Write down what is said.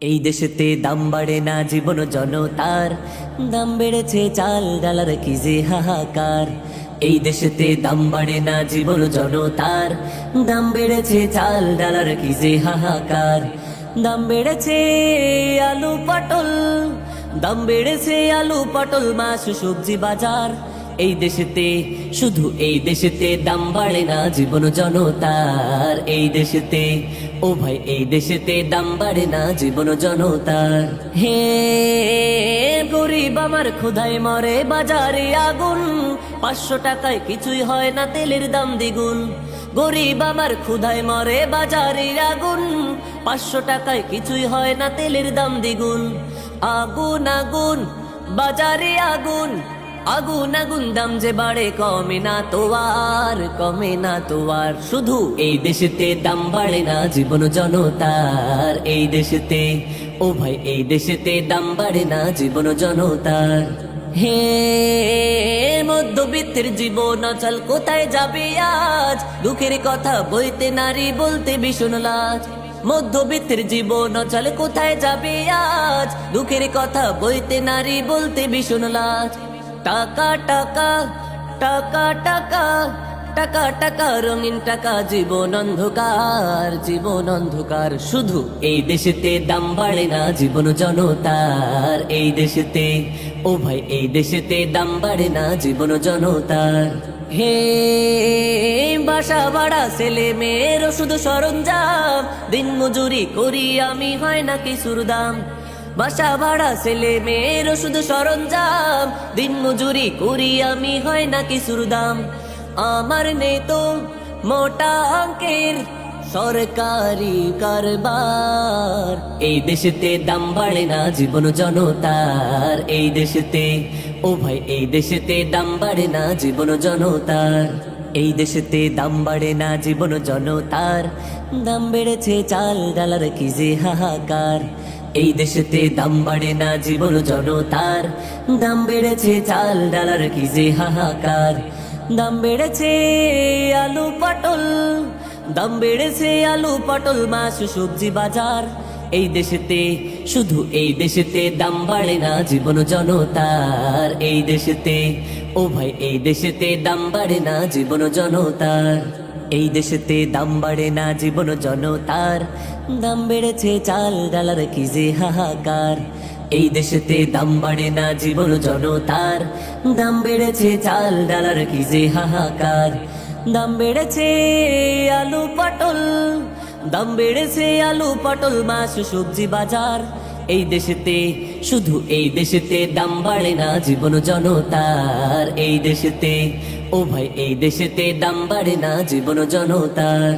এই দেশেতে দাম বাড়ে না জীবন জনতার, দাম বেড়েছে চাল ডালার কি যে হাহাকার। এই দেশেতে দাম বাড়ে না জীবন জনতার, দাম বেড়েছে চাল ডালার কি যে হাহাকার। দাম বেড়েছে আলু পটল, দাম বেড়েছে আলু পটল মাছ সবজি বাজার। এই দেশেতে শুধু এই দেশেতে দাম বাড়ে না জীবন জনতার। এই দেশেতে ও ভাই এই দেশেতে দাম বাড়ে না জীবন জনতার। হে গরিব আমার ক্ষুধায় মরে বাজারে আগুন, 500 টাকায় কিছুই হয় না তেলের দাম দ্বিগুণ। গরিব আমার ক্ষুধায় মরে বাজারে আগুন, 500 টাকায় কিছুই হয় না তেলের দাম দ্বিগুণ। আগুন আগুন বাজারে আগুন, আগুন আগুন দাম যে বাড়ে কমে না তো আর, কমে না তো আর। শুধু এই দেশেতে দাম বাড়ে না জীবন জনতার। এই দেশেতে ও ভাই এই দেশেতে দাম বাড়ে না জীবন জনতার। হে মধ্যবিত্তের জীবন অচল কোথায় যাবে আজ, দুঃখের কথা বইতে নারী বলতে ভীষণ লাজ। মধ্যবিত্তের জীবন অচল কোথায় যাবে আজ, দুঃখের কথা বইতে নারী বলতে ভীষণ লাজ। টাকা টাকা টাকা টাকা টাকা টাকা রঙিন টাকা, জীবন অন্ধকার, জীবন অন্ধকার। শুধু এই দেশেতে দাম বাড়ে না জীবন জনতার। এই দেশেতে ও ভাই এই দেশেতে দাম বাড়ে না জীবন জনতার। হে বাসা ভাড়া ছেলে মেয়ের ওষুধ সরঞ্জাম, দিন মজুরি করি আমি হয় না কিছুর দাম। বাসা ভাড়া ছেলে মেয়ের ওষুধ সরঞ্জাম, দিন মজুরি করি আমি হয় না কিছুর দাম। আমার নেই তো মোটা অঙ্কের সরকারি কারবার। এই দেশেতে দাম বাড়ে না জীবন জনতার। এই দেশেতে ও ভাই এই দেশেতে দাম বাড়ে না জীবন জনতার। এই দেশেতে দাম বাড়ে না জীবন জনতার, দাম বেড়েছে চাল ডালার কি যে হাহাকার। এই দেশেতে দাম বাড়ে না জীবন জনতার, দাম বেড়েছে চাল ডালার কি যে হাহাকার। দাম বেড়েছে আলু পটল, দাম বেড়েছে আলু পটল মাছ সবজি বাজার। এই দেশেতে শুধু এই দেশেতে দাম বাড়ে না জীবন জনতার। এই দেশেতে ও ভাই এই দেশেতে দাম বাড়ে না জীবন জনতার। এই দেশেতে দাম বাড়ে না জীবন জনতার, দাম বেড়েছে চাল ডালার কি যে হাহাকার। এই দেশেতে দাম বাড়ে না জীবন জনতার, দাম বেড়েছে চাল ডালার কি যে হাহাকার। দাম বেড়েছে আলু পটল, দাম বেড়েছে আলু পটল মাছ সবজি বাজার। এই দেশেতে শুধু এই দেশেতে দাম বাড়ে না জীবন জনতার। এই দেশেতে ও ভাই এই দেশেতে দাম বাড়ে না জীবন জনতার।